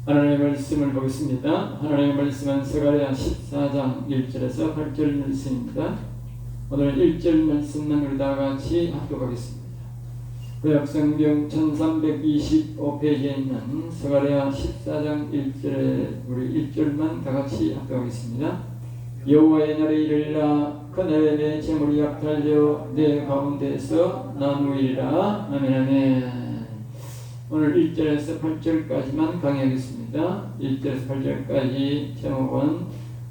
하나님의 말씀을 보겠습니다. 하나님의 말씀은 스가랴 14장 1절에서 8절 말씀입니다. 오늘 1절 말씀만 우리 다 같이 합독하겠습니다. 구약성경 1325페이지에 있는 스가랴 14장 1절에 우리 1절만 다 같이 합독하겠습니다. 여호와의 날에 이르리라. 그날에 내 재물이 약탈되어 내 가운데에서 나누이리라. 아멘 아멘. 오늘 1절에서 8절까지만 강의하겠습니다. 1절에서 8절까지 제목은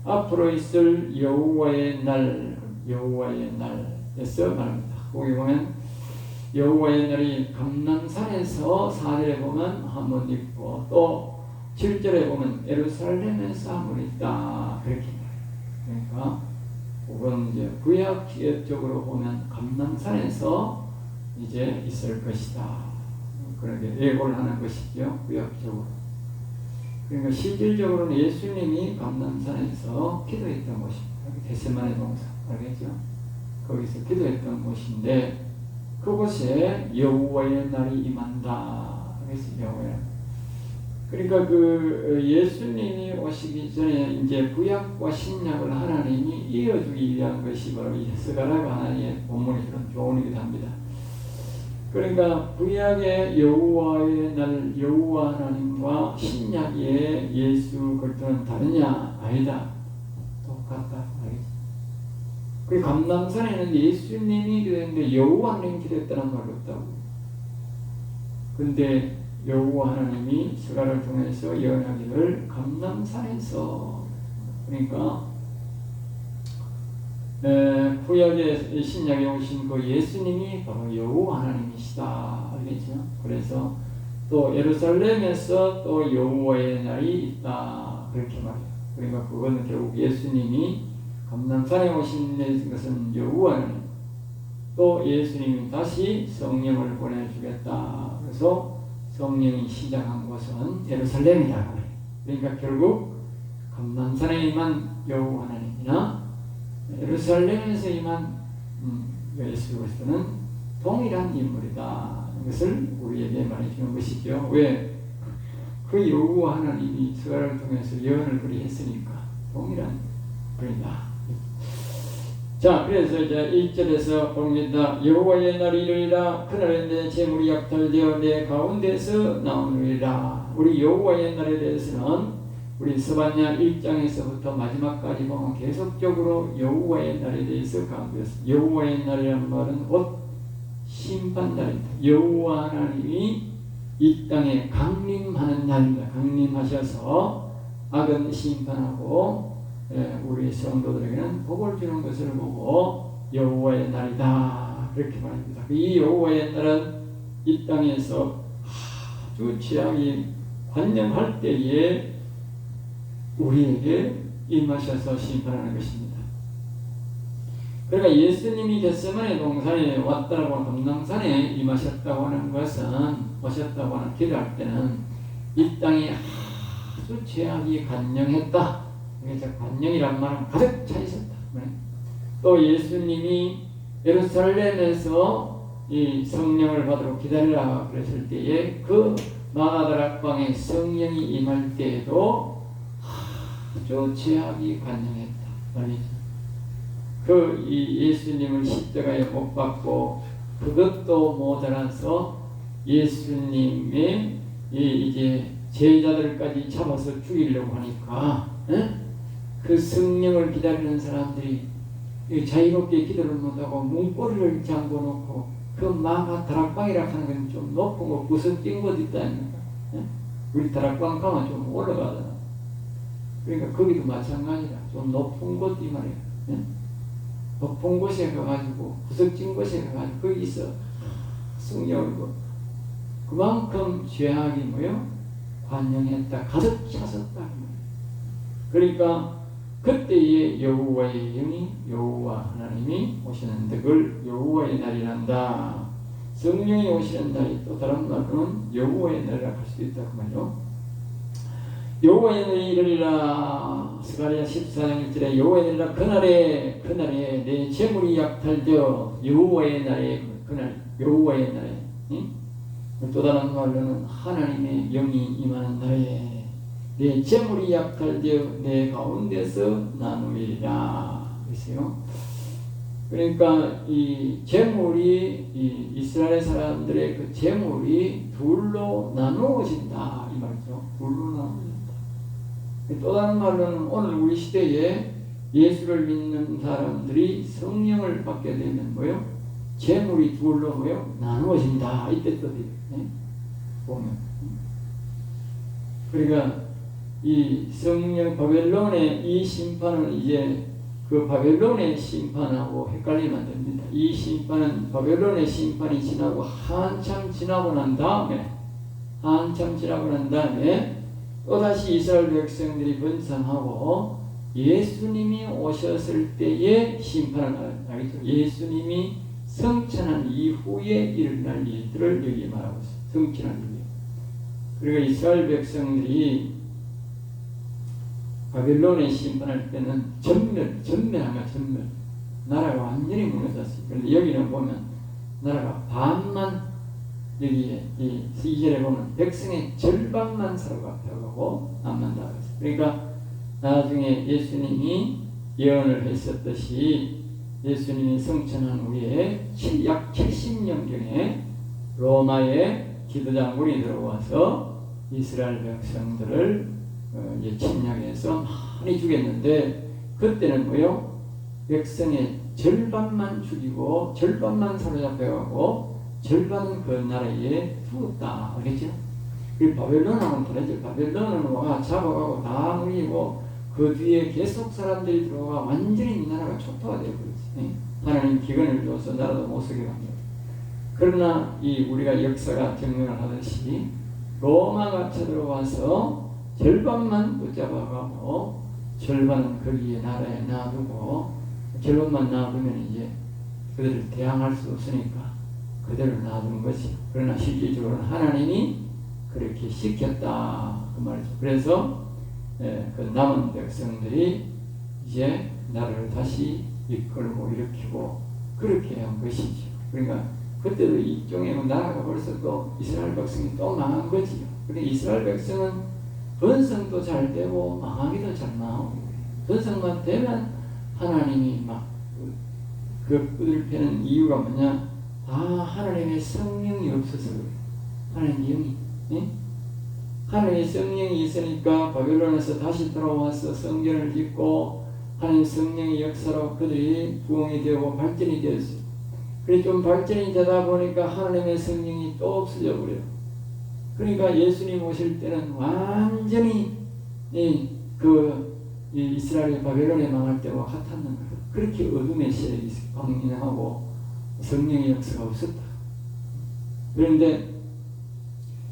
앞으로 있을 여호와의 날, 여호와의 날에서 말합니다. 거기 보면 여호와의 날이 감람산에서 4절에 보면 한 번 있고 또 7절에 보면 예루살렘에서 한 번 있다 그렇게 말해요. 그러니까 그건 이제 구약 기획적으로 보면 감람산에서 이제 있을 것이다. 그렇게 예고를 하는 것이죠. 구약적으로. 그러니까 실질적으로는 예수님이 감람산에서 기도했던 곳입니다. 겟세마네 동산 알겠죠? 거기서 기도했던 곳인데 그곳에 여호와의 날이 임한다. 그래서 여호와의. 그러니까 그 예수님이 오시기 전에 이제 구약과 신약을 하나님이 이어주기 위한 것이 바로 이 스가랴가 하나님의 본문이 그런 교훈이기도 합니다. 그러니까 구약의 여호와의 날, 여호와 하나님과 신약의 예수 그리스도는 다르냐? 아니다. 똑같다. 알겠지? 그 감람산에는 예수님이 기도했는데 여호와 하나님이 기도했다는 말이 없다고. 근데 여호와 하나님이 스가랴를 통해서 예언하기를 감람산에서, 그러니까 구약의 신약에 오신 그 예수님이 바로 여호와 하나님이시다. 알겠죠? 그래서 또 예루살렘에서 또 여호와의 날이 있다. 그렇게 말해요. 그러니까 그거는 결국 예수님이 감람산에 오신 것은 여호와 하나님, 또 예수님이 다시 성령을 보내주겠다. 그래서 성령이 시작한 곳은 예루살렘이다. 그러니까 결국 감람산에 임한 여호와 하나님이나 예루살렘에서 임한 예수 그리스도는 동일한 인물이다. 이것을 우리에게 말해주는 것이죠. 왜? 그 여호와 하나님이 스가랴를 통해서 예언을 그리 했으니까 동일한 분이다. 자, 그래서 이제 1절에서 봅니다. 여호와의 날이 이르리라. 그날에 내 재물이 약탈되어 내 가운데서 나오느니라. 우리 여호와의 날에 대해서는 우리 스바냐 1장에서부터 마지막까지 보면 계속적으로 여호와의 날에 대해서 강조했습니다. 여호와의 날이라는 말은 곧 심판날입니다. 여호와 하나님이 이 땅에 강림하는 날입니다. 강림하셔서 악은 심판하고 우리 성도들에게는 복을 주는 것을 보고 여호와의 날이다 그렇게 말합니다. 이 여호와의 날은 이 땅에서 아주 죄악이 관념할 때에 우리에게 임하셔서 심판하는 것입니다. 그러니까 예수님이 겟세마네 동산에 왔다고 하는 감람산에 임하셨다고 하는 것은 오셨다고 하는 기도할 때는 이 땅에 아주 죄악이 관영했다. 그래서 관영이란 말은 가득 차 있었다. 또 예수님이 예루살렘에서 이 성령을 받으러 기다리라 그랬을 때에 그 마가다락방에 성령이 임할 때에도 아주 죄악이 관영했다. 그 이 예수님을 십자가에 못 박고 그것도 모자라서 예수님의 이제 제자들까지 잡아서 죽이려고 하니까 그 성령을 기다리는 사람들이 자유롭게 기도를 못하고 문고리를 잠궈놓고 그 마가 다락방이라 하는 건 좀 높은 거 구석진 곳 있다니까. 우리 다락방 가면 좀 올라가잖아. 그러니까 거기도 마찬가지라. 좀 높은 곳 이 말이야. 높은 곳에 가가지고 구석진 곳에 가가지고 거기서 성령을 그만큼 죄악이 뭐요? 관영했다. 가득 찼었다. 그러니까 그때의 여호와의 영이 여호와 하나님이 오시는 그걸 여호와의 날이란다. 성령이 오시는 날이 또 다른 말로는 여호와의 날이라 할 수도 있다 그 말이요. 여호와의 날이 이르리라. 스가랴 14장 1절에 여호와의 날이라. 그날에 내 재물이 약탈되어 여호와의 날에 그날 여호와의 날에 또 다른 말로는 하나님의 영이 임하는 날에 내 재물이 약탈되어 내 가운데서 나누리라 그랬어요. 그러니까 이 재물이 이 이스라엘 사람들의 그 재물이 둘로 나누어진다 이 말이죠. 둘로 나누어진다. 또 다른 말로는 오늘 우리 시대에 예수를 믿는 사람들이 성령을 받게 되면 뭐요? 재물이 둘로 뭐요? 나누어진다 이때 뜻이에요. 네? 보면 그러니까 이 성령 바벨론의 이 심판은 이제 그 바벨론의 심판하고 헷갈리면 안 됩니다. 이 심판은 바벨론의 심판이 지나고 한참 지나고 난 다음에 또다시 이스라엘 백성들이 번성하고 예수님이 오셨을 때의 심판을 알겠죠? 예수님이 성천한 이후에 일어날 일들을 여기 말하고 있어요. 성천한 일. 그리고 이스라엘 백성들이 바벨론의 심판할 때는 전멸. 나라가 완전히 무너졌어요. 그런데 여기는 보면 나라가 반만 여기에 이 2절에 보면 백성의 절반만 서로가 펴가고 남는다. 그러니까 나중에 예수님이 예언을 했었듯이 예수님이 성천한 후에 약 70년경에 로마의 기도장군이 들어와서 이스라엘 백성들을 이제 침략해서 많이 죽였는데 그때는 뭐요? 백성의 절반만 죽이고 절반만 사로잡혀가고 절반은 그 나라에 죽었다. 알겠죠? 그리고 바벨론하고는 다르죠. 바벨론은 와 잡아가고 다 물리고 그 뒤에 계속 사람들이 들어와 완전히 이 나라가 초토화되어 버렸어요. 하나님 기근을 줘서 나라도 못 쓰게 합니다. 그러나 이 우리가 역사가 증명을 하듯이 로마가 쳐들어와서 절반만 붙잡아가고 절반은 거기에 나라에 놔두고 절반만 놔두면 이제 그들을 대항할 수 없으니까 그대로 놔둔 것이요. 그러나 실질적으로는 하나님이 그렇게 시켰다 그 말이죠. 그래서 그 남은 백성들이 이제 나라를 다시 이끌고 일으키고 그렇게 한 것이죠. 그러니까 그때도 일종의 나라가 벌써 또 이스라엘 백성이 또 망한 거지요. 그러니까 이스라엘 백성은 번성도 잘 되고 망하기도 잘 나오고 번성만 되면 하나님이 막 그 뿔을 패는 이유가 뭐냐? 하나님의 성령이 없어서 그래요. 하나님 영이 하나님의 성령이 있으니까 바벨론에서 다시 돌아와서 성전을 짓고 하나님 성령의 역사로 그들이 부흥이 되고 발전이 되었어요. 그래 좀 발전이 되다 보니까 하나님의 성령이 또 없어져 버려요. 그러니까 예수님 오실 때는 완전히 이스라엘이 바벨론에 망할 때와 같았는 거예요. 그렇게 어둠의 세력이 방임하고 성령의 역사가 없었다. 그런데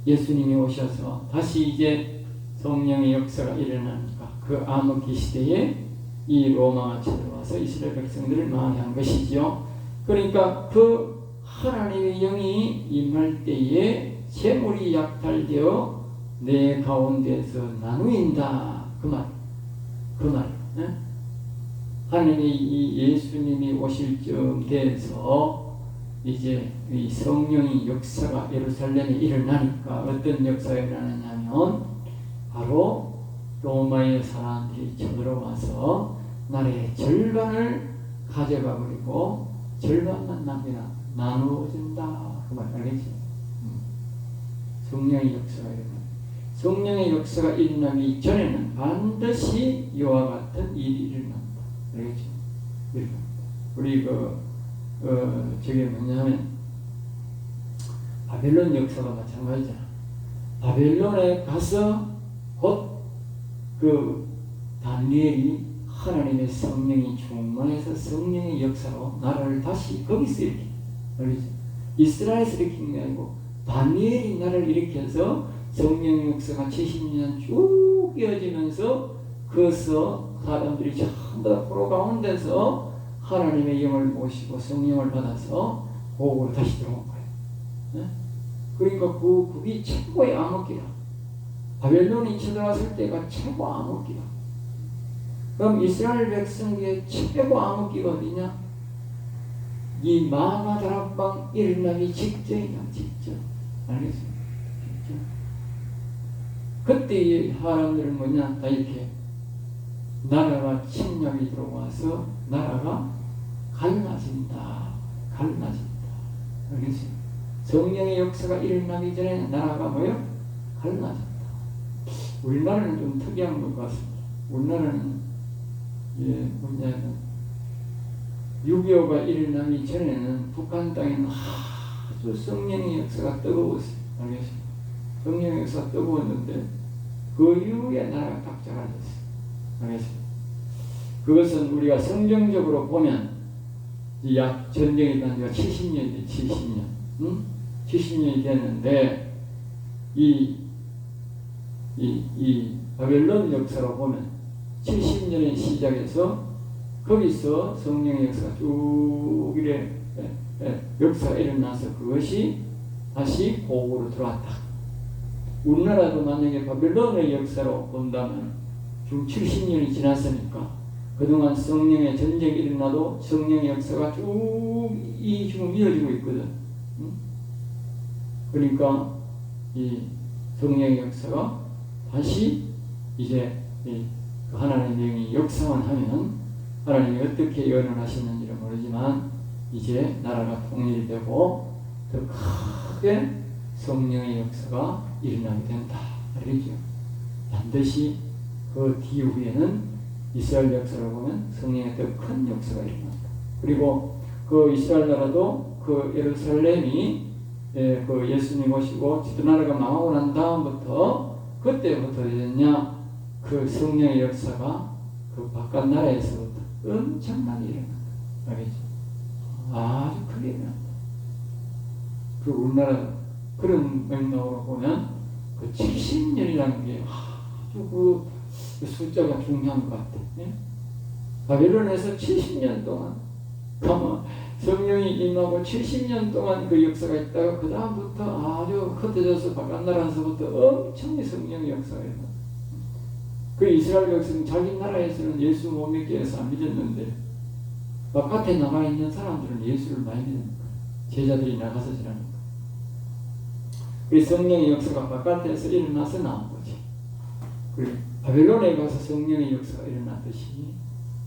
예수님이 오셔서 다시 이제 성령의 역사가 일어나니까 그 암흑기 시대에 이 로마가 쳐들어와서 이스라엘 백성들을 망하게 한 것이죠. 그러니까 그 하나님의 영이 임할 때에 재물이 약탈되어 내 가운데서 나누인다. 그 말. 하나님이 이 예수님이 오실 쯤 돼서 이제 이 성령의 역사가 예루살렘에 일어나니까 어떤 역사가 일어나냐면 바로 로마의 사람들이 쳐들어와서 나라의 절반을 가져가 버리고 절반만 남겨놔 나누어진다. 그 말 알겠지? 성령의 역사가 일어나. 성령의 역사가 일어나기 전에는 반드시 이와 같은 일이 일어난다. 알겠죠? 우리 저게 뭐냐면 바벨론 역사가 마찬가지잖아. 바벨론에 가서 곧 그 다니엘이 하나님의 성령이 충만해서 성령의 역사로 나라를 다시 거기서 일으켜. 알겠죠? 이스라엘에서 일으킨 게 아니고 다니엘이 나라를 일으켜서 성령의 역사가 70년 쭉 이어지면서 거기서 사람들이 전부 다 포로 가운데서 하나님의 영을 모시고 성령을 받아서 보고로 다시 들어온 거예요. 네? 그러니까 그게 최고의 암흑기다. 바벨론이 쳐들어왔을 때가 최고 암흑기다. 그럼 이스라엘 백성의 최고 암흑기가 어디냐? 이 마가다락방 일어나기 직전이야. 직전. 알겠습니까? 직전. 그때 이 사람들은 뭐냐, 다 이렇게 나라가 침략이 들어와서 나라가 갈라진다. 알겠어요? 성령의 역사가 일어나기 전에 나라가 뭐요? 갈라진다. 우리나라는 좀 특이한 것 같습니다. 우리나라는 뭐냐면 6.25가 일어나기 전에는 북한 땅에는 아주 성령의 역사가 뜨거웠어요. 알겠습니다? 성령의 역사가 뜨거웠는데 그 이후에 나라가 딱 작아졌어요. 알겠습니다? 그것은 우리가 성경적으로 보면 약 전쟁이 일어난 지가 70년이 70년. 70년이 됐는데 이 바벨론 역사로 보면 70년의 시작해서 거기서 성령의 역사가 쭉 이래 역사가 일어나서 그것이 다시 고국으로 들어왔다. 우리나라도 만약에 바벨론의 역사로 본다면 지금 70년이 지났으니까 그동안 성령의 전쟁이 일어나도 성령의 역사가 쭉 지금 이어지고 있거든. 그러니까 이 성령의 역사가 다시 이제 하나님의 영이 역사만 하면 하나님이 어떻게 예언을 하시는지는 모르지만 이제 나라가 통일이 되고 더 크게 성령의 역사가 일어나게 된다. 알겠죠? 반드시 그 뒤후에는 이스라엘 역사를 보면 성령의 더 큰 역사가 일어난다. 그리고 그 이스라엘 나라도 그 예루살렘이 그 예수님 오시고 지도나라가 망하고 난 다음부터 그때부터 됐냐 그 성령의 역사가 그 바깥 나라에서부터 엄청나게 일어난다. 알겠죠? 아주 크게 일어난다. 그 우리나라 그런 맥락으로 보면 그 70년이라는 게 아주 그 숫자가 중요한 것 같아. 예? 바벨론에서 70년 동안 가만 성령이 임하고 70년 동안 그 역사가 있다가 그 다음부터 아주 흩어져서 바깥나라에서부터 엄청난 성령의 역사가 있다. 그 이스라엘 백성은 자기 나라에서는 예수 못 믿게 해서 안 믿었는데 바깥에 나가 있는 사람들은 예수를 많이 믿으니까 제자들이 나가서 지나니까 그 성령의 역사가 바깥에서 일어나서 나온 거지. 그리고 바벨론에 가서 성령의 역사가 일어났듯이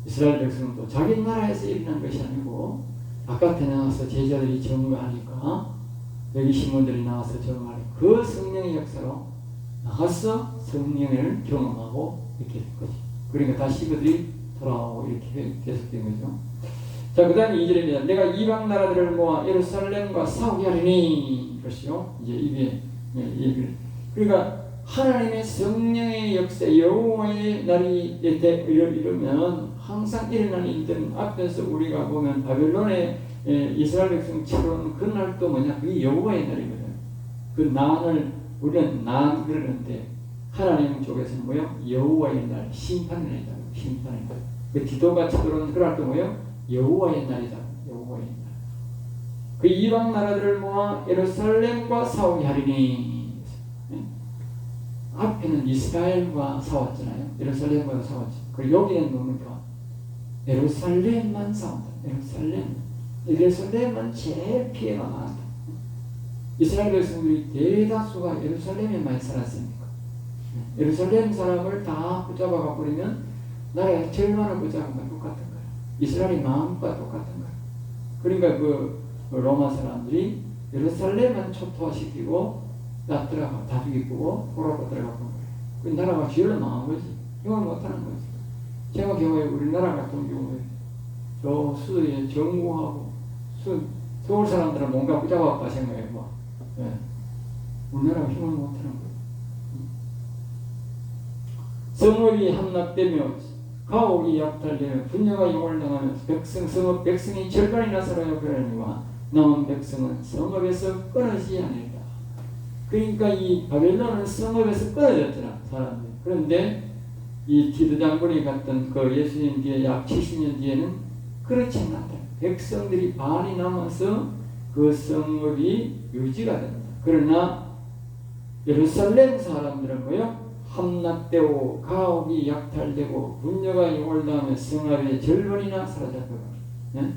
이스라엘 백성은 또 자기 나라에서 일어난 것이 아니고 바깥에 나와서 제자들이 증거하니까 여기 신문들이 나와서 증거하니까 그 성령의 역사로 나가서 성령을 경험하고 이렇게 된 거지. 그러니까 다시 그들이 돌아오고 이렇게 계속된 거죠. 자, 그 다음에 2절입니다. 내가 이방 나라들을 모아 예루살렘과 싸우게 하리니. 그것이요. 이제 이게 그러니까 하나님의 성령의 역사, 여호와의 날이 이르면 항상 일어나는 일들은 앞에서 우리가 보면 바벨론의 이스라엘 백성 치러는 그 날도 뭐냐? 그게 여호와의 날이거든. 그 난을 우리는 난 그러는데 하나님 쪽에서는 뭐요? 여호와의 날, 심판의 날이다. 심판의 날. 그 디도가 쳐들어오는 그 날도 뭐요? 여호와의 날이다. 여호와의 날. 그 이방 나라들을 모아 예루살렘과 싸우게 하리니. 앞에는 이스라엘과 싸웠잖아요. 예루살렘과 싸웠지. 그리고 여기는 뭡니까? 예루살렘만 싸운다. 예루살렘만 제일 피해가 많다. 이스라엘 백성들이 대다수가 예루살렘에 많이 살았으니까. 예루살렘 사람을 다 붙잡아가 버리면 나라의 절반을 붙잡은 건 똑같은 거야. 이스라엘의 마음과 똑같은 거야. 그러니까 그 로마 사람들이 예루살렘만 초토화시키고 다 죽이고 포로로 들어가는 거예요. 그 나라가 죄를 망한 거지. 힘을 못하는 거지. 제가 경우에 우리나라 같은 경우에 저 수도에 정부하고 서울 사람들은 뭔가 붙잡았다 생각해봐. 예. 우리나라가 힘을 못하는 거예요. 성읍이 함락되며 가옥이 약탈되며 분녀가 용을 당하며 성읍 백성이 절반이나 사라져 버리니와 남은 백성은 성읍에서 끊어지지 않으리라. 그러니까 이 바벨론은 성읍에서 끊어졌잖아, 사람들이. 그런데 이 디도 장군이 갔던 그 예수님 뒤에 약 70년 뒤에는 그렇지 않다. 백성들이 반이 남아서 그 성읍이 유지가 된다. 그러나 예루살렘 사람들은 뭐요? 함락되고 가옥이 약탈되고 분녀가 용을 당하며 성읍의 절반이나 사라졌다. 네?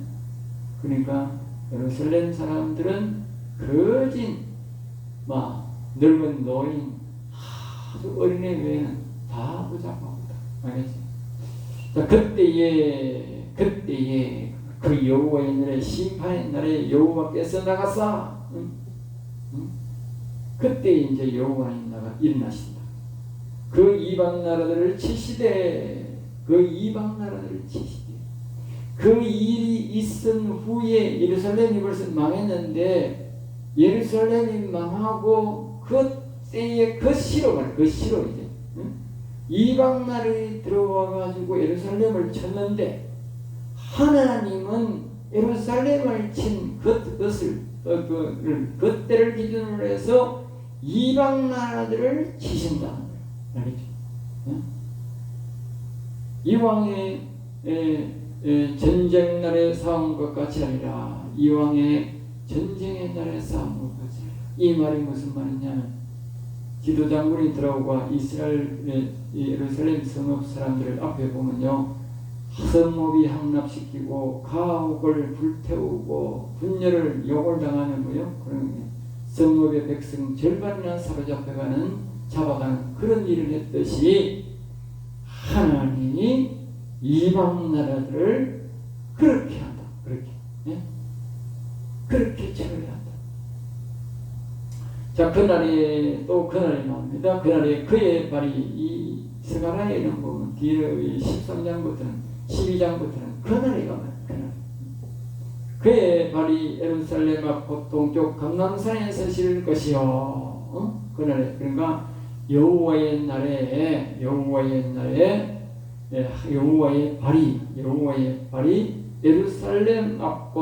그러니까 예루살렘 사람들은 거진 막 늙은 노인 아주 어린애 외에는 다 무자고합니다. 알겠지? 자, 그때에 그 여호와의 날에 심판의 날에 여호와께서 나가사 그때 이제 여호와의 나라가 일어나신다. 그 이방 나라들을 치시되 그 이방 나라들을 치시되 그 일이 있은 후에 예루살렘이 벌써 망했는데 예루살렘이 망하고 그때에 그 시로 이제 이방 나라에 들어와 가지고 예루살렘을 쳤는데 하나님은 예루살렘을 친 그때를 기준으로 해서 이방 나라들을 치신다. 알겠죠? 이왕의 전쟁 날에 싸운 것 같이 아니라 이왕의 전쟁의 날에 싸운 것 같이 아니라. 이 말이 무슨 말이냐면 지도장군이 들어오고 이스라엘 예루살렘 성읍 사람들을 앞에 보면요, 성읍이 함락시키고 가옥을 불태우고 분열을 욕을 당하는 거요. 그런 성읍의 백성 절반이나 잡아가는 그런 일을 했듯이 하나님이 이방 나라들을 그렇게 한다. 그렇게 처리한다. 자, 그날이 나옵니다. 그날에 그의 발이 이 스가랴에 이런 보면 뒤에 13장부터는 12장부터는 그날이 가면 그날. 그의 발이 예루살렘 앞 동쪽 강남산에 서실 것이요. 그날에 그러니까 여호와의 날에 여호와의 발이 예루살렘 앞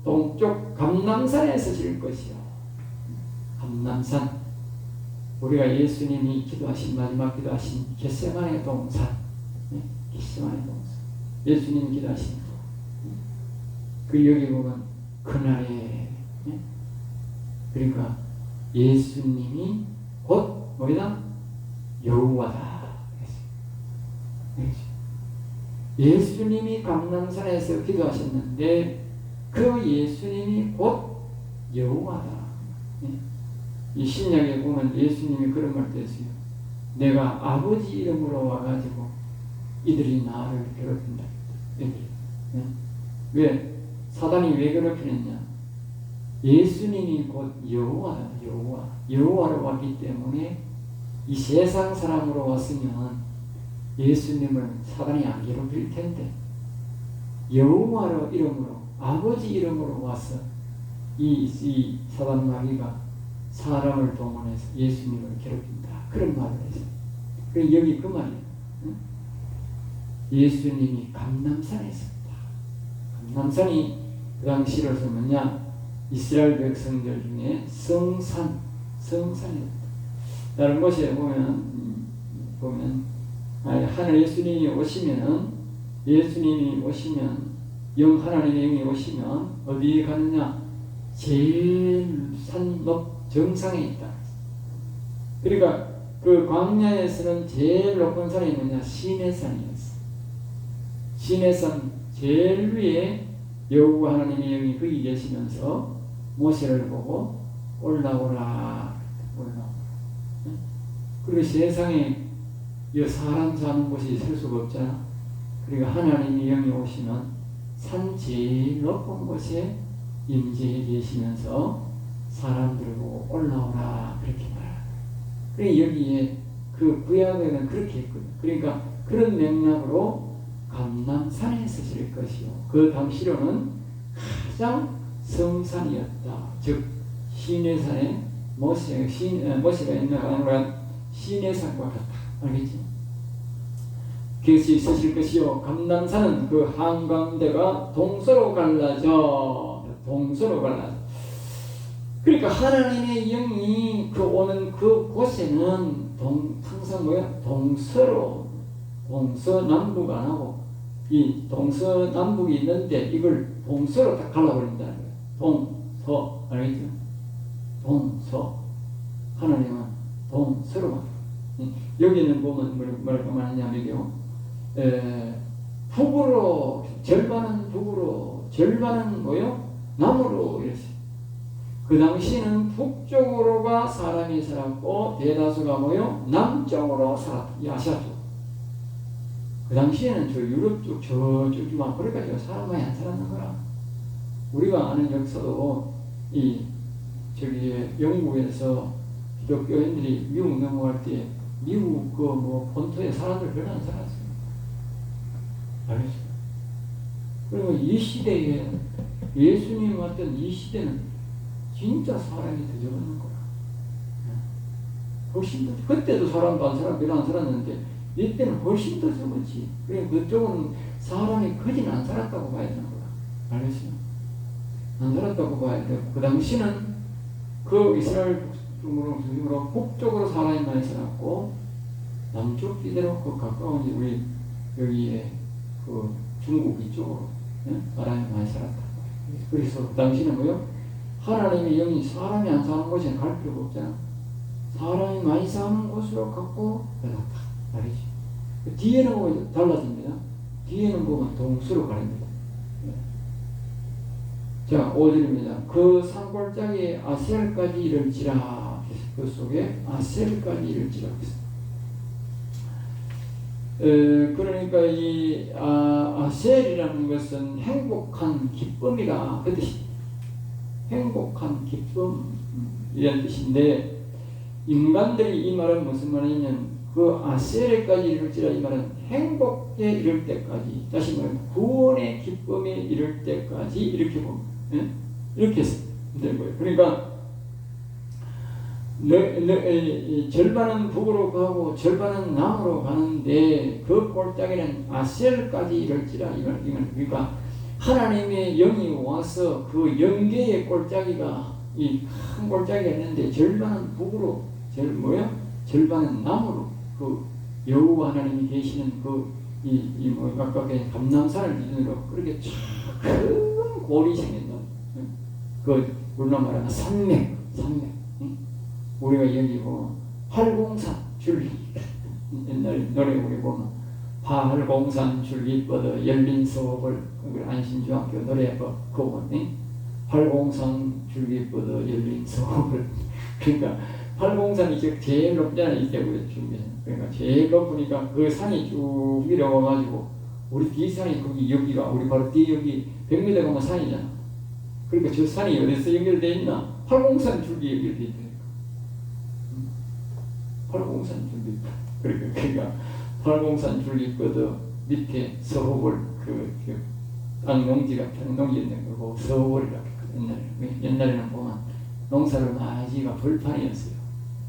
동쪽 감람산에 서실 것이요. 감람산, 우리가 예수님이 기도하신 마지막 기도하신 겟세마네 동산, 예수님이 기도하신 그 여기 보면 그날에 그러니까 예수님이 곧 뭐이다? 여호와다. 예수님이 감람산에서 기도하셨는데 그 예수님이 곧 여호와다. 이 신약에 보면 예수님이 그런 말도 했어요. 내가 아버지 이름으로 와가지고 이들이 나를 괴롭힌다. 왜? 사단이 왜 괴롭히느냐? 예수님이 곧 여호와다. 여호와로 왔기 때문에 이 세상 사람으로 왔으면 예수님을 사단이 안 괴롭힐 텐데 여호와로 이름으로 아버지 이름으로 와서 이 사단 마귀가 사람을 동원해서 예수님을 괴롭힌다. 그런 말을 했어요. 그래서 여기 그 말이에요. 예수님이 감람산에 있었다. 감람산이 그 당시로서 뭐냐? 이스라엘 백성들 중에 성산이었다. 다른 곳에 보면 하늘 예수님이 오시면 영 하나님의 영이 오시면 어디에 가느냐? 제일 산 정상에 있다. 그러니까 그 광야에서는 제일 높은 산이 뭐냐? 시내산이었어. 시내산 제일 위에 여호와 하나님의 영이 거기 계시면서 모세를 보고 올라오라. 그리고 세상에 이 사람 사는 곳이 있을 수가 없잖아. 그러니까 하나님의 영이 오시면 산 제일 높은 곳에 임재해 계시면서 사람들을 보고 올라오라 그렇게 말하라. 그러니까 여기에 그 구약에는 그렇게 했거든. 그러니까 그런 맥락으로 감람산에 서실 것이요. 그 당시로는 가장 성산이었다. 즉 시내산에 모세가 있는 시내산과 같다. 알겠지? 그것이 있으실 것이요. 감람산은 그 한가운데가 동서로 갈라져. 그러니까 하나님의 영이 그 오는 그 곳에는 항상 동서남북 안 하고 이 동서남북이 있는데 이걸 동서로 딱 갈라버린다는 거예요. 동서, 알겠죠? 동서. 하나님은 동서로만. 여기는 보면 뭐라고 말하냐면요. 북으로, 절반은 북으로, 절반은 뭐요? 남으로 이랬어요. 그 당시에는 북쪽으로가 사람이 살았고 대다수가 뭐요? 남쪽으로 살았다. 이 아시아 쪽. 그 당시에는 저 유럽 쪽 저쪽이만 그래가지고 사람 많이 안 살았는 거라. 우리가 아는 역사도 이 저기 영국에서 기독교인들이 미국 넘어갈 때 미국 그 뭐 본토에 사람들 별로 안 살았어요. 알겠죠? 그리고 이 시대에 예수님 왔던 이 시대는 진짜 사람이 더 적었는 거야. 훨씬 더. 그때도 사람도 안 살아 별로 안 살았는데 이때는 훨씬 더 적었지. 그래 그쪽은 사람이 거진 안 살았다고 봐야 되는 거야. 알겠어요? 안 살았다고 봐야 돼. 그 당시는 그 이스라엘 중으로 북쪽으로 사람이 많이 살았고 남쪽 이대로 그 가까운 우리 여기에 그 중국 이쪽으로 사람이 많이 살았다. 그래서 그 당시는 뭐요? 하나님의 영이 사람이 안 사는 곳에 갈 필요가 없잖아. 사람이 많이 사는 곳으로 갖고 వెళ్ళ었다. 알겠지? 뒤에는 보면 달라집니다. 뒤에는 보면 동수로 가립니다. 자, 5절입니다. 그 산골짜기에 아셀까지 이를지라. 그 속에 아셀까지 이를지라. 그러니까 이 아셀이라는 것은 행복한 기쁨이다 그 뜻입니다. 행복한 기쁨 이런 뜻인데 인간들이 이 말은 무슨 말이냐면 그 아셀까지 이를지라 이 말은 행복에 이를 때까지 다시 말하면 구원의 기쁨에 이를 때까지 이렇게 봅니다. 이렇게 해서 된 거예요. 그러니까 절반은 북으로 가고 절반은 남으로 가는데 그 골짜기는 아셀까지 이를지라 이건 그러니까 하나님의 영이 와서 그 영계의 골짜기가 이 큰 골짜기가 있는데 절반은 북으로 절반은 남으로 그 여호와 하나님이 계시는 뭐 아까 감람산을 기준으로 그렇게 큰 골이 생긴다. 그 우리가 말하는 산맥. 우리가 여기 뭐 활공산 줄기 옛날 노래 우리 보면 활공산 줄기 뻗어 열린 서울 안신중학교 노래 그거 활공산 줄기 뻗어 열린 서울 그러니까 활공산이 제일 높잖아 이때부터 중에는. 그러니까 제일 높으니까 그 산이 쭉 내려와가지고 우리 뒤 산이 거기 여기가 우리 바로 뒤 여기 100m 가면 산이잖아. 그러니까 저 산이 어디서 연결되어 있나? 활공산 줄기 연결되어 있다. 활공산 줄기. 그러니까 활공산 줄기 뻗어 밑에 서호벌 땅 농지가 평농지였는 거고 서호벌이라고 옛날에는 보면 농사를 많이 지가 벌판이었어요.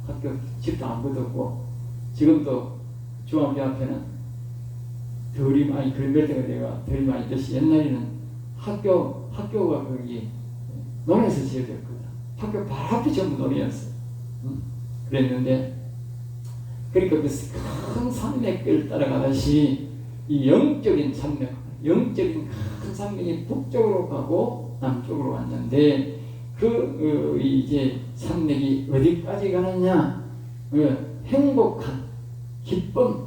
학교 집도 안 붙었고 지금도 중학교 앞에는 덜이 많이 그런 몇 대가 내가 덜이 많이 있듯이 옛날에는 학교가 거기 논에서 지어졌거든. 학교 바로 앞이 전부 논이었어. 그랬는데 그러니까 그 큰 산맥을 따라가듯이 이 영적인 큰 산맥이 북쪽으로 가고 남쪽으로 왔는데 이제 산맥이 어디까지 가느냐? 행복한 기쁨.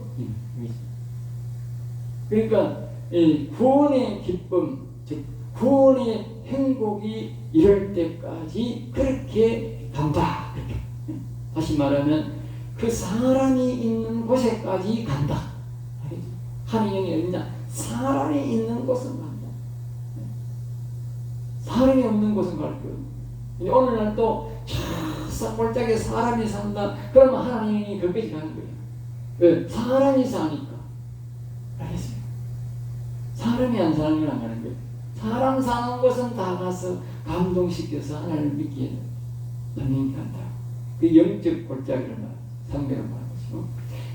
그러니까 이 구원의 기쁨, 즉 구원의 행복이 이럴 때까지 그렇게 간다. 다시 말하면 그 사람이 있는 곳에까지 간다. 하나님이 어디냐? 사람이 있는 곳은 간다. 사람이 없는 곳은 갈 거예요. 오늘날 또 산골짜기에 사람이 산다. 그러면 하나님이 거기까지 가는 거예요. 왜? 사람이 사니까. 알겠어요? 사람이 안 사는 건 안 가는 거예요. 사람 사는 곳은 다 가서 감동시켜서 하나님을 믿게 해요. 하나님이 간다. 그 영적 골짜기를 말합니다. 상대를 말하는 것이고.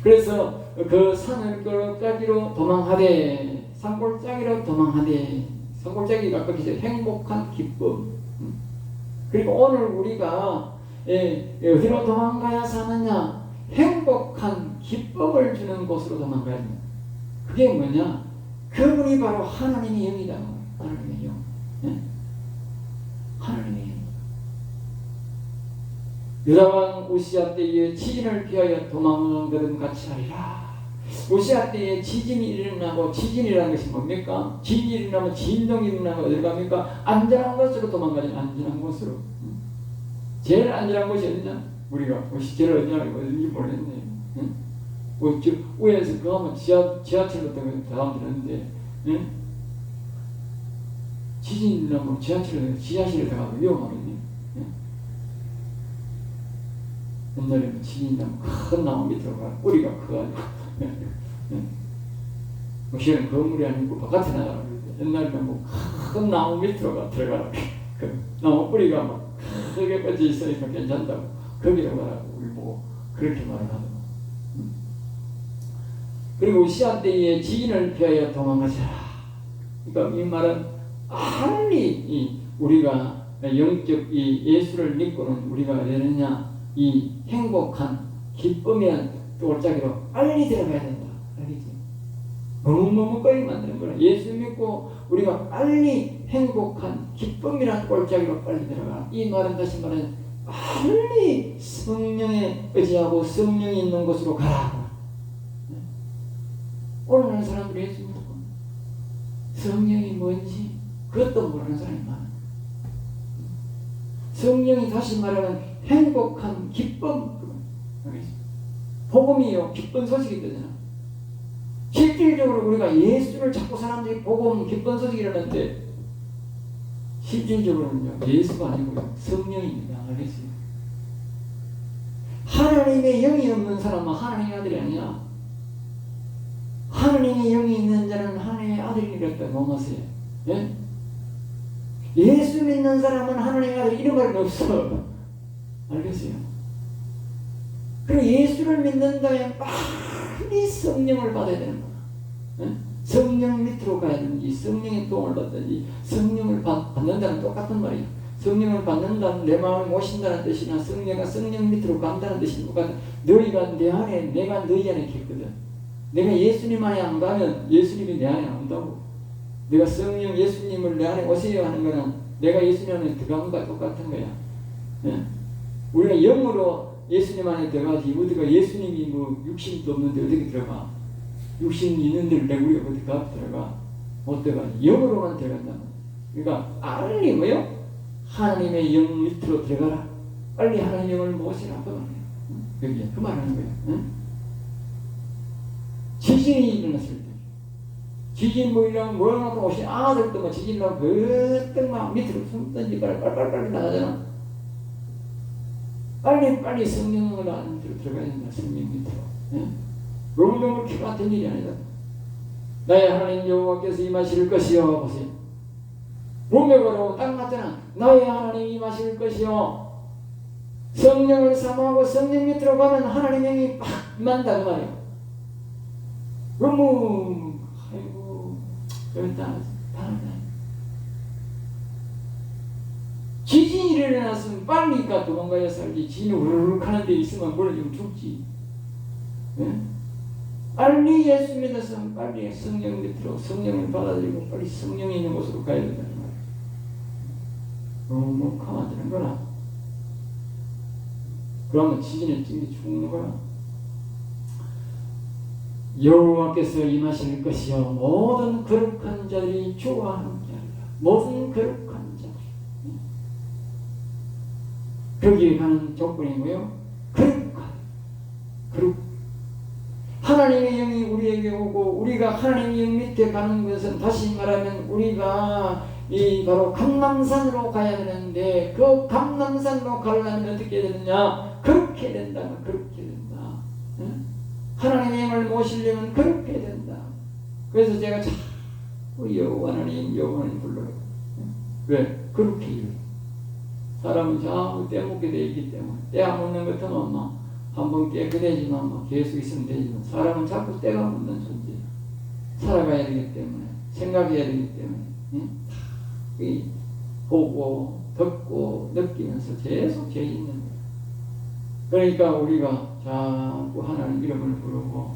그래서 그 산골짜기로 도망하되 산골짜기로 도망하되 산골짜기가 아까 기절 행복한 기쁨. 그리고 오늘 우리가 어디로 도망가야 사느냐? 행복한 기쁨을 주는 곳으로 도망가야 합니다. 그게 뭐냐? 그분이 바로 하나님의 영이다. 하나님의 영. 하나님의 영. 유다왕 우시야 때에 지진을 피하여 도망한 것은 같이 하리라. 우시야 때에 지진이 일어나고 지진이라는 것이 뭡니까? 지진이 일어나면 진동이 일어나면 어디로 갑니까? 안전한 곳으로 도망가죠. 안전한 곳으로. 제일 안전한 곳이 어디냐? 우리가 제일 어딘지 모르겠네. 응? 위에서 그 하면 지하철로 다음 들었는데, 응? 지진이 나면 지하실에 들어가도 위험하겠네. 응? 옛날에 지진이 나면 큰 나무 밑으로 가, 뿌리가 커가지고. 시에는 건물이 아니고 바깥에 나가라. 옛날에는 큰 나무 밑으로 들어가라. 그 나무 뿌리가 막 크게 뻗져 있으니까 괜찮다고. 거기로 가라고 우리 보고 그렇게 말을 하더라고. 그리고 시한 때에 지인을 피하여 도망가시라. 그러니까 이 말은 빨리 우리가 영적 예수를 믿고는 우리가 되느냐 이 행복한 기쁨이란 돌짜기로 빨리 들어가야 된다. 알겠지? 너무너무 빨리 만드는 거라. 예수 믿고 우리가 빨리 행복한 기쁨이란 골짜기로 빨리 들어가. 이 말은 다시 말하면 빨리 성령에 의지하고 성령이 있는 곳으로 가라. 오늘날 사람들이 예수 믿고 성령이 뭔지 그것도 모르는 사람이 많아. 성령이 다시 말하면 행복한 기쁨. 복음이요 기쁜 소식이 되잖아. 실질적으로 우리가 예수를 자꾸 사람들이 복음 기쁜 소식이라는데 실질적으로는요 예수가 아니고요 성령입니다. 알겠어요? 하나님의 영이 없는 사람은 하나님의 아들이 아니야. 하나님의 영이 있는 자는 하나님의 아들이랬다. 넘어서요. 예? 예수 믿는 사람은 하나님의 아들 이런 말은 없어. 알겠어요? 그리고 예수를 믿는다면 빨리 성령을 받아야 되는 거야. 예? 성령 밑으로 가야 되는지 성령의 도움을 받든지 성령을 받는다는 똑같은 말이야. 성령을 받는다는 내 마음을 모신다는 뜻이나 성령 밑으로 간다는 뜻이 똑같아. 너희가 내 안에 내가 너희 안에 있거든. 내가 예수님 안에 안 가면 예수님이 내 안에 안 온다고. 내가 성령 예수님을 내 안에 오세요 하는 거는 내가 예수님 안에 들어간 것과 똑같은 거야. 예? 우리가 영으로 예수님 안에 들어가지 우리가 예수님이 뭐 육신도 없는데 어떻게 들어가? 육신이 있는 데를 내가 우리가 어떻게 들어가? 못 들어가지. 영으로만 들어간다. 그러니까 빨리 뭐요? 하나님의 영 밑으로 들어가라. 빨리 하나님의 영을 모시라. 그 말이야. 여기에 그 말하는 거야. 응? 지진이 일어났을 때 지진 뭐 이러면 몰아놓고 오신 아들도 뭐 지진 나면 그때 막 밑으로 숨 던지고 빨리 나가잖아. 빨리 성령을 안으로 들어가야 된다. 성령 밑으로. 예? 너무너무 기가 막힌 일이 아니다. 나의 하나님 여호와께서 임하실 것이요. 보세요. 로메가로 딱 맞잖아. 나의 하나님 임하실 것이요. 성령을 사모하고 성령 밑으로 가면 하나님 영이 막 임한다 그 말이에요. 너무 아이고 일단 다른다. 지진이 일어났으면 빨리 가 도망가야 살지. 지진이 우르르 하는 데 있으면 멀어지면 죽지. 네? 빨리 예수 믿어서 빨리 성령 밑으로 성령을 받아들이고 빨리 성령이 있는 곳으로 가야 된다는 말이야. 너무 가만두는 거라. 그러면 지진에 찡겨 죽는 거라. 여호와께서 임하실 것이요 모든 거룩한 자들이 주와 함께하리라. 모든 거룩한 자들. 거기에 가는 조건이 뭐요? 거룩. 하나님의 영이 우리에게 오고 우리가 하나님의 영 밑에 가는 것은 다시 말하면 우리가 이 바로 감람산으로 가야 되는데 그 감람산으로 가려면 어떻게 되느냐? 그렇게 된다. 응? 하나님의 영을 모시려면 그렇게 된다. 그래서 제가 자꾸 여호와 하나님 불러요. 왜? 그렇게 해요. 사람은 자꾸 떼먹게 되어 있기 때문에 떼 안 먹는 것은 엄마 한번 깨끗해지만 뭐 계속 있으면 되지만 사람은 자꾸 때가 묻는 존재야. 살아가야 되기 때문에 생각해야 되기 때문에 응? 보고 듣고 느끼면서 계속 죄 있는 거야. 그러니까 우리가 자꾸 하나님 이름을 부르고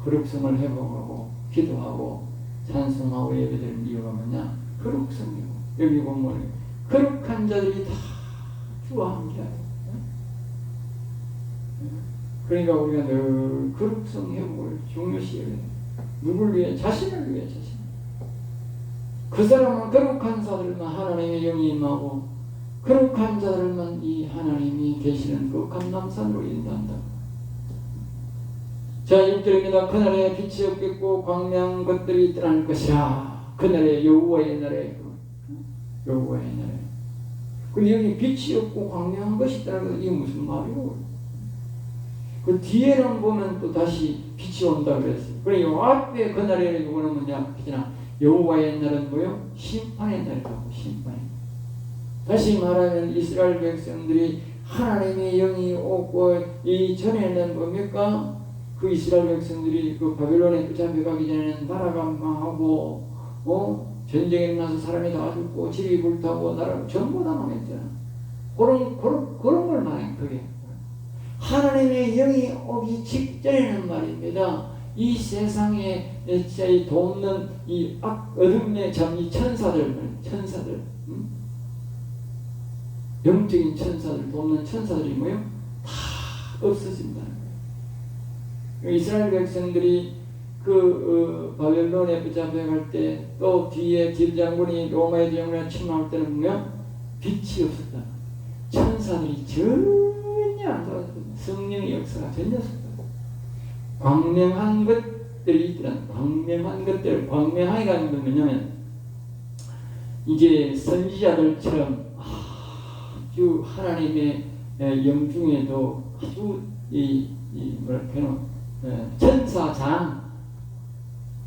거룩성을 회복하고 기도하고 찬송하고 예배드리는 이유가 뭐냐? 거룩성이고 여기 보면 거룩한 자들이 다 주와 함께하고 그러니까 우리가 늘 거룩성 회복을 중요시해야 돼. 누굴 위해? 자신을 위해 자신. 그 사람은 거룩한 자들만 하나님의 영이 임하고 거룩한 자들만 이 하나님이 계시는 그 감람산으로 인도한다. 자, 6절입니다. 그날에 빛이 없겠고 광명한 것들이 떠날 것이라. 그날에 여호와의 날에, 여호와의 날에. 근데 여기 빛이 없고 광명한 것이 있다는 건 이게 무슨 말이고? 그 뒤에는 보면 또 다시 빛이 온다 그랬어요. 그리고 앞에 그날에 누구는 뭐냐? 여호와의 날은 뭐요? 심판의 날이라고. 심판의 날. 다시 말하면 이스라엘 백성들이 하나님의 영이 오고 이 전에는 뭡니까? 그 이스라엘 백성들이 그 바벨론에 붙잡혀가기 전에는 나라가 망하고 전쟁에 나서 사람이 다 죽고 집이 불타고 나라 전부 다 망했잖아. 그런 걸 말해. 그게 하나님의 영이 오기 직전에는 말입니다. 이 세상에 돕는 이 어둠의 이 천사들, 영적인 천사들, 돕는 천사들이 뭐요? 다 없어진다는 거예요. 이스라엘 백성들이 바벨론에 붙잡혀갈 때 또 뒤에 딜장군이 로마의 장군이 침략할 때는 보면 빛이 없었다. 천사들이 전혀 안 돌아왔다. 성령의 역사가 전혀 없었다. 광명한 것들이 있더라. 광명한 것들, 광명하기가 뭐냐면 이제 선지자들처럼 아주 하나님의 영 중에도 아주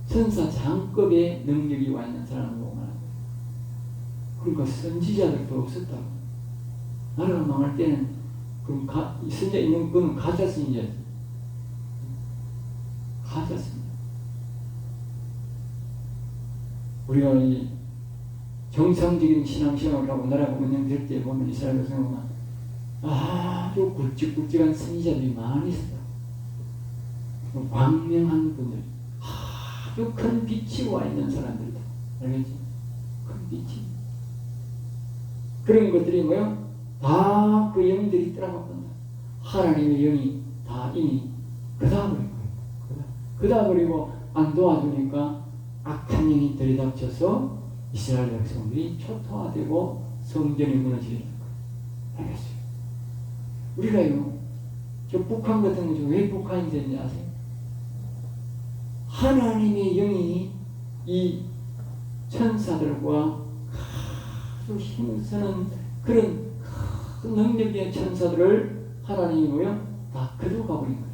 천사장급의 능력이 와 있는 사람을 말합니다. 그러니까 선지자들도 없었다고. 나라가 망할 때는 그럼 선지자 있는 그는 가짜 선지자지. 가짜 선지자. 우리가 이 정상적인 신앙생활을 하고 나라가 운영될 때 보면 이스라엘 백성은 아주 굵직굵직한 선지자들이 많이 있었다. 광명한 분들, 아주 큰 빛이 와 있는 사람들이다. 알겠지? 큰 빛이. 그런 것들이 뭐요? 다 그 영들이 따라간다. 하나님의 영이 다 이미 그다버린 거예요. 그다버리고 안 도와주니까 악한 영이 들이닥쳐서 이스라엘 백성들이 초토화되고 성전이 무너지는 거예요. 알겠어요? 우리가요, 저 북한 같은 거 왜 북한이 됐는지 아세요? 하나님의 영이 이 천사들과 아주 힘쓰는 그런 큰 능력의 천사들을 하나님이 뭐요? 다 거둬가버린 거예요.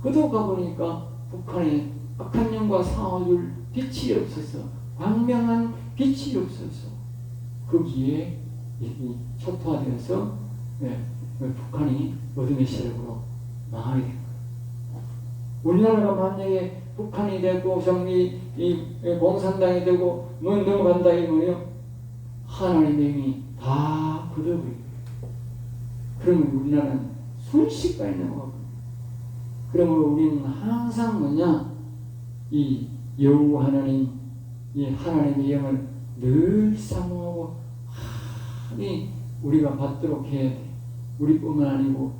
거둬가보니까 북한에 악한 영과 싸워줄 빛이 없어서, 광명한 빛이 없어서 거기에 초토화되어서 북한이 어둠의 세력으로 망하게 된 거예요. 우리나라가 만약에 북한이 되고 공산당이 되고 넘어간다 이 뭐예요? 하나님의 영이 다 거둬버린 거예요. 그러면 우리나라는 순식간에 넘어가고, 그러므로 우리는 항상 뭐냐? 이 여호와 하나님, 이 하나님의 영을 늘 사모하고 우리가 받도록 해야 돼. 우리뿐만 아니고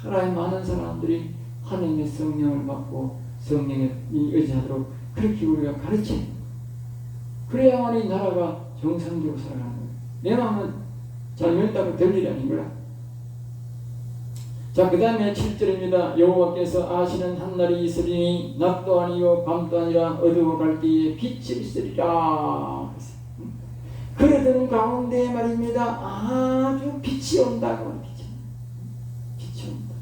하나님 많은 사람들이 하나님의 성령을 받고 성령에 의지하도록 그렇게 우리가 가르쳐야 돼. 그래야만 이 나라가 정상적으로 살아가는 거예요. 내 마음은 잘못했다고 될 일이 아닌 거야. 자, 그 다음에 7절입니다. 여호와께서 아시는 한날이 있으리니 낮도 아니요 밤도 아니라 어두워갈 때에 빛이 있으리라. 그러던 가운데 말입니다. 아주 빛이 온다고. 빛이 온다.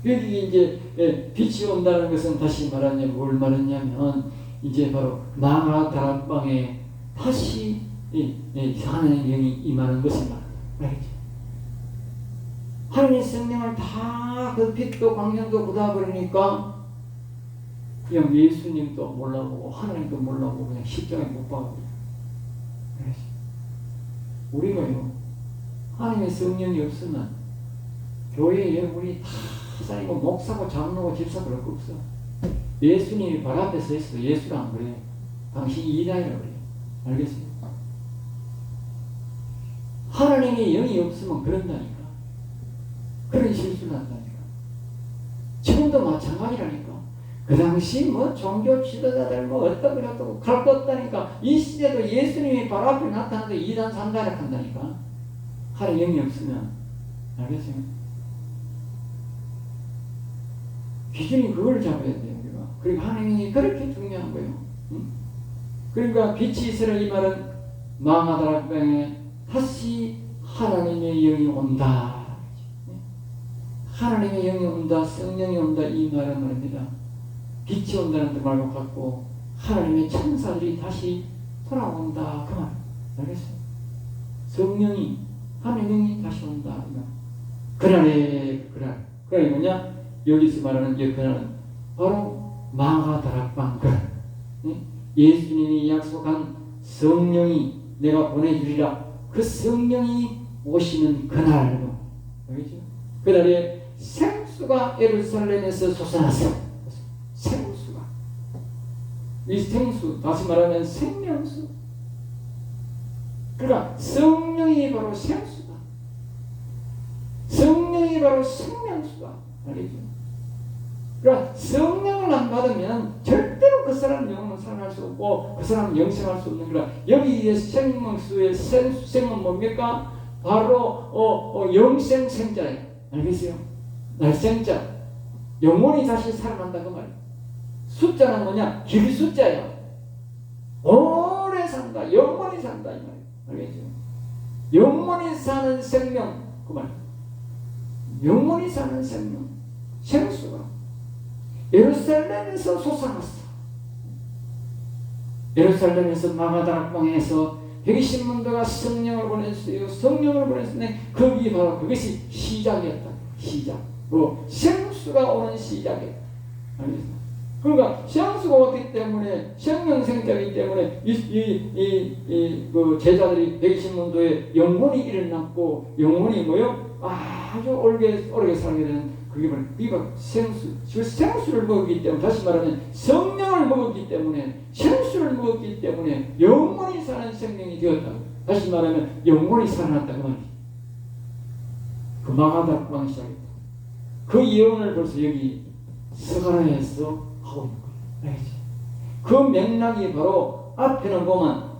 여기 이제 빛이 온다는 것은 다시 말하냐면 뭘 말하냐면 이제 바로 나가 다락방에 다시 하나님의 영이 임하는 것을 말합니다. 하나님의 성령을 다 그 빛도 광명도 걷어버리니까 그냥 예수님도 몰라보고 하나님도 몰라보고 그냥 십자가에 못 박아버려요. 우리가요, 하나님의 성령이 없으면 교회에 우리 다 사니고 목사고 장로고 집사 그럴 거 없어. 예수님이 발 앞에 서 있어도 예수가 안 그래. 당신이 이다이라고 그래. 알겠어요? 하나님의 영이 없으면 그런다니까. 그런 실수를 한다니까. 지금도 마찬가지라니까. 그 당시 뭐 종교 지도자들 뭐 어떤 그래도 갈 것 없다니까. 이 시대도 예수님이 바로 앞에 나타나도 2단 3단을 한다니까. 하나님 영이 없으면. 알겠어요? 기준이 그걸 잡아야 돼요. 우리가. 그리고 하나님이 그렇게 중요한 거예요. 응? 그러니까 빛이 있으라 이 말은 망하다라 땅에 다시 하나님의 영이 온다. 하나님의 영이 온다, 성령이 온다 이 말은 말입니다. 빛이 온다는 말과 같고 하나님의 천사들이 다시 돌아온다 그 말. 알겠어요? 성령이 하나님이 다시 온다. 그날에 그날이 뭐냐? 여기서 말하는 그날은 바로 망하다락방 그날. 예수님이 약속한 성령이 내가 보내주리라. 그 성령이 오시는 그날로. 알겠죠? 그날에 생수가 예루살렘에서 솟아났어. 생수가. 이 생수, 다시 말하면 생명수. 그러니까 성령이 바로 생수다. 성령이 바로 생명수다. 알겠죠? 그러니까 성령을 안 받으면 절대로 그 사람 영혼은 살아날 수 없고 그 사람 영생할 수 없는 거라. 여기에 생명수의 생은 뭡니까? 바로 영생 생자예요. 알겠어요? 날생자. 영혼이 다시 살아난다 그 말이에요. 숫자는 뭐냐? 길 숫자예요. 오래 산다. 영원히 산다 이 말이에요. 알겠죠? 영원히 사는 생명 그 말이에요. 영원히 사는 생명. 생수가 예루살렘에서 솟아났어. 예루살렘에서 마가다락방에서 백이신문도가 성령을 보냈어요. 성령을 보냈으니 거기 바로 그것이 시작이었다. 시작. 생수가 오는 시작이었다. 알겠습니다. 그러니까 생수가 오기 때문에 생명생자이기 때문에 그 제자들이 백이신문도에 영혼이 일어났고 영혼이 뭐요? 아주 오래 살게 되는 그게 바로 생수를 먹었기 때문에 다시 말하면 성령을 먹었기 때문에 생수를 먹었기 때문에 영원히 사는 생명이 되었다. 다시 말하면 영원히 살아났다 그 말이지. 그 망하다락방 시작했다. 그 예언을 벌써 여기 스가랴에서 하고 있는 거예요. 알겠지? 그 맥락이 바로 앞에는 보면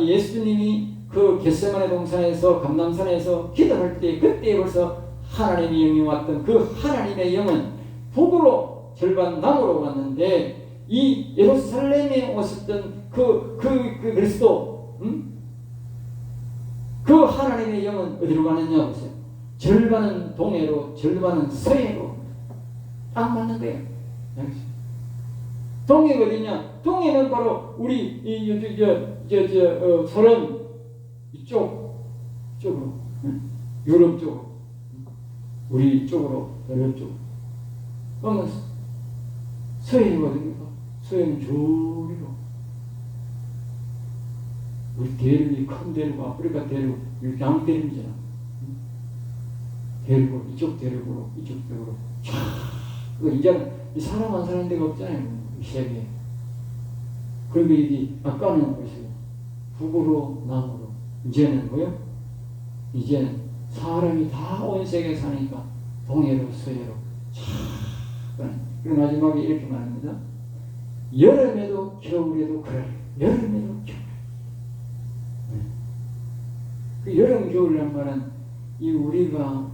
예수님이 그 겟세마네 동산에서 감람산에서 기도할 때 그때 벌써 하나님의 영이 왔던 그 하나님의 영은 북으로 절반 남으로 왔는데 이 예루살렘에 오셨던 그 그리스도 그 하나님의 영은 어디로 가느냐 보세요. 절반은 동해로 절반은 서해로 딱 맞는 거예요. 동해가 어디냐? 동해는 바로 우리 소련 이쪽으로 유럽 쪽으로 우리 쪽으로 유럽 쪽으로 그러면 서해는 어디입니까? 서해는 저리로 우리 대륙이 큰 대륙 아프리카 대륙 양대륙이잖아. 대륙으로 이쪽 대륙으로 이제는 사람 안 사는 데가 없잖아요. 이 세계에. 그리고 이게 아까는 보세요. 북으로 남으로 이제는 뭐요? 이제는 사람이 다 온 세계에 사니까 동해로 서해로 그리고 마지막에 이렇게 말합니다. 여름에도 겨울에도 그래. 여름에도 겨울. 그 여름 겨울이란 말은 이 우리가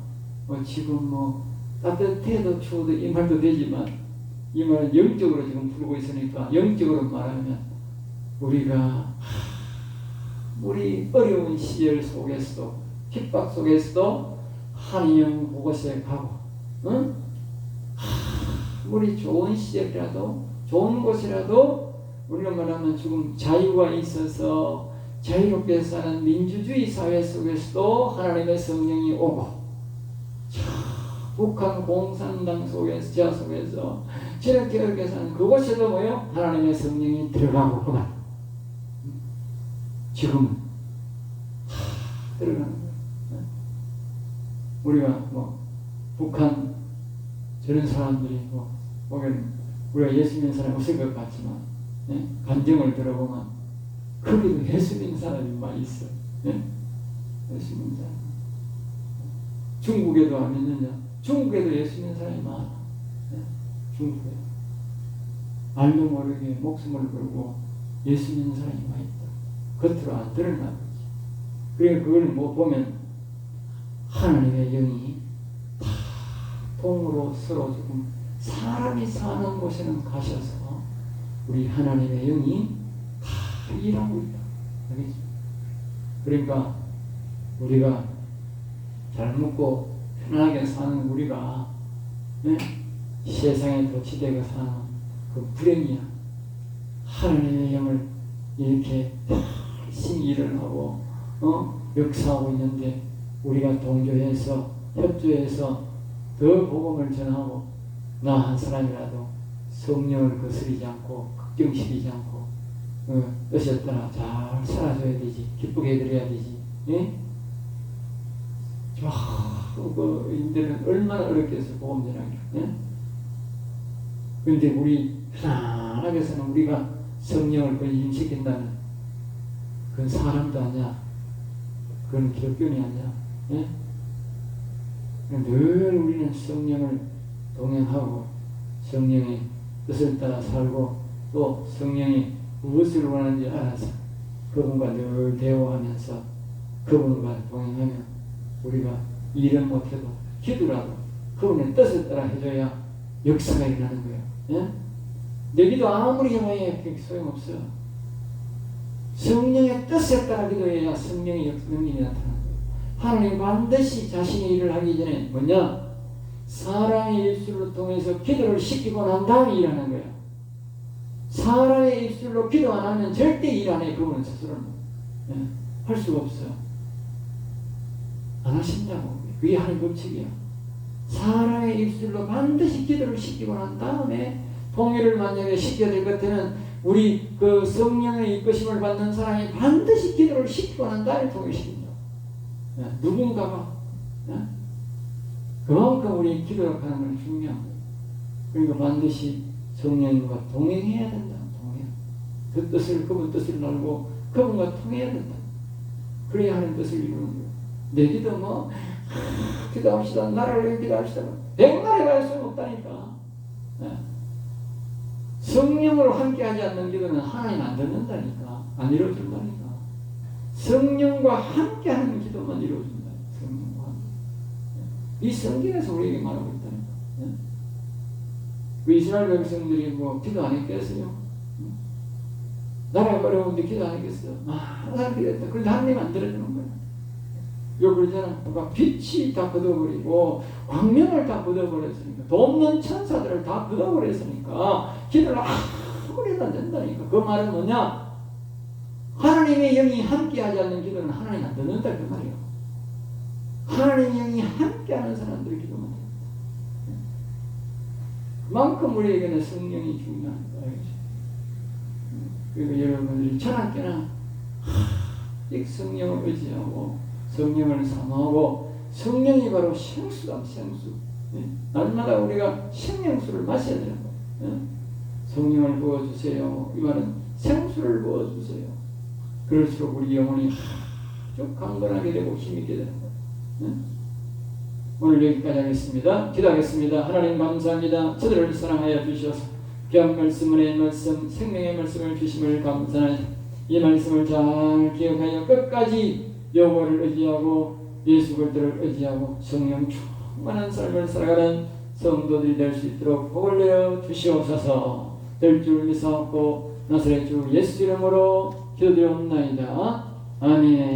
지금 따뜻해도 추워도 이 말도 되지만 이 말은 영적으로 지금 풀고 있으니까 영적으로 말하면 우리가 우리 어려운 시절 속에서도 핍박 속에서도 하나님 그곳에 가고 우리 좋은 시절이라도 좋은 곳이라도 우리가 말하면 지금 자유가 있어서 자유롭게 사는 민주주의 사회 속에서도 하나님의 성령이 오고 북한 공산당 속에서 지하 속에서 저렇게 어렵게 사는 그곳에도 뭐요? 하나님의 성령이 들어가고 그만 지금은 들어가는 거예요. 우리가 북한 저런 사람들이 보면 우리가 예수 믿는 사람이 없을 것 같지만 간증을 들어보면 거기도 예수 믿는 사람이 많이 있어. 예수 믿는 사람. 중국에도 안 믿느냐? 중국에도 예수 믿는 사람이 많아. 중국에 알도 모르게 목숨을 걸고 예수 믿는 사람이 많이 있다. 겉으로 안 드러나 보지. 그러니까 그걸 뭐 보면 하나님의 영이 다 통으로 서로 조금 사람이 사는 곳에는 가셔서 우리 하나님의 영이 다 일하고 있다. 알겠죠? 그러니까 우리가 잘 먹고 편하게 사는 우리가 네? 세상에 도취되고 사는 그 불행이야. 하나님의 영을 이렇게 열심히 일을 하고 역사하고 있는데 우리가 동조해서 협조해서 더 복음을 전하고 나 한 사람이라도 성령을 거스르지 않고 걱정시키지 않고 뜻에 따라 잘 살아줘야 되지. 기쁘게 해드려야 되지. 예? 그 인들은 얼마나 어렵게 해서 복음 전하기. 예? 그런데 우리 편안하게서는 우리가 성령을 건임시킨다는 그건 사람도 아니야. 그건 기독교인이 아니야. 예? 늘 우리는 성령을 동행하고 성령의 뜻을 따라 살고 또 성령이 무엇을 원하는지 알아서 그분과 늘 대화하면서 그분과 동행하면 우리가 일은 못해도 기도라도 그분의 뜻을 따라 해줘야 역사가 일어나는 거예요. 예? 내 기도 아무리 해봐야 소용없어. 성령의 뜻에 따라 기도해야 성령의 능력이 나타나는 거예요. 하나님 반드시 자신의 일을 하기 전에 뭐냐? 사람의 입술로 통해서 기도를 시키고 난 다음에 일하는 거야. 사람의 입술로 기도 안 하면 절대 일 안 해. 그분은 스스로는 할 수가 없어. 안 하신다고. 그게 하나님 법칙이야. 사람의 입술로 반드시 기도를 시키고 난 다음에 통일을 만약에 시켜야 될 것 같으면 우리 그 성령의 이끄심을 받는 사람이 반드시 기도를 시키고 난 다음에 통일시킨다. 누군가가 그만큼 우리 기도를 하는 건 중요한 거예요. 그러니까 반드시 성령님과 동행해야 된다. 동행. 그 뜻을 그분 뜻을 알고 그분과 통해야 된다. 그래야 하는 뜻을 이루는 거예요. 내 기도 뭐 기도합시다. 나라를 위해 기도합시다. 백날에 갈 수는 없다니까. 성령으로 함께하지 않는 기도는 하나님 안 듣는다니까. 안 이루어준다니까. 성령과 함께하는 기도만 이루어준다. 성령과 함께. 이 성경에서 우리에게 말하고 있다니까. 그 이스라엘 백성들이 뭐 기도 안 했겠어요? 나라가 어려운데 기도 안 했겠어요? 항상 기도했다. 그런데 하나님 안 들어주는 거야. 이거 그러잖아. 그러니까 빛이 다 걷어버리고 광명을 다 걷어버렸으니까 돈 없는 천사들을 다 걷어버렸으니까 기도를 아무리 해도 안 된다니까. 그 말은 뭐냐? 하나님의 영이 함께하지 않는 기도는 하나님 안 듣는다 그 말이야. 하나님의 영이 함께하는 사람들의 기도만 해. 그만큼 우리에게는 성령이 중요한 거예요. 그리고 여러분들이 천학교나 성령을 의지하고 성령을 사모하고 성령이 바로 생수다. 생수. 날마다 우리가 생명수를 마셔야 되는 거예요. 성령을 부어주세요. 이 말은 생수를 부어주세요. 그럴수록 우리 영혼이 아주 강건하게 되고 힘있게 되는 거예요. 오늘 여기까지 하겠습니다. 기도하겠습니다. 하나님 감사합니다. 저들을 사랑하여 주셔서 귀한 말씀, 은혜의 말씀, 생명의 말씀을 주심을 감사하여 이 말씀을 잘 기억하여 끝까지 여호와를 의지하고 예수 그리스도를 의지하고 성령 충만한 삶을 살아가는 성도들이 될 수 있도록 복을 내어 주시옵소서. 될 줄 믿사옵고 나사렛 주 예수 이름으로 기도드리옵나이다. 아멘.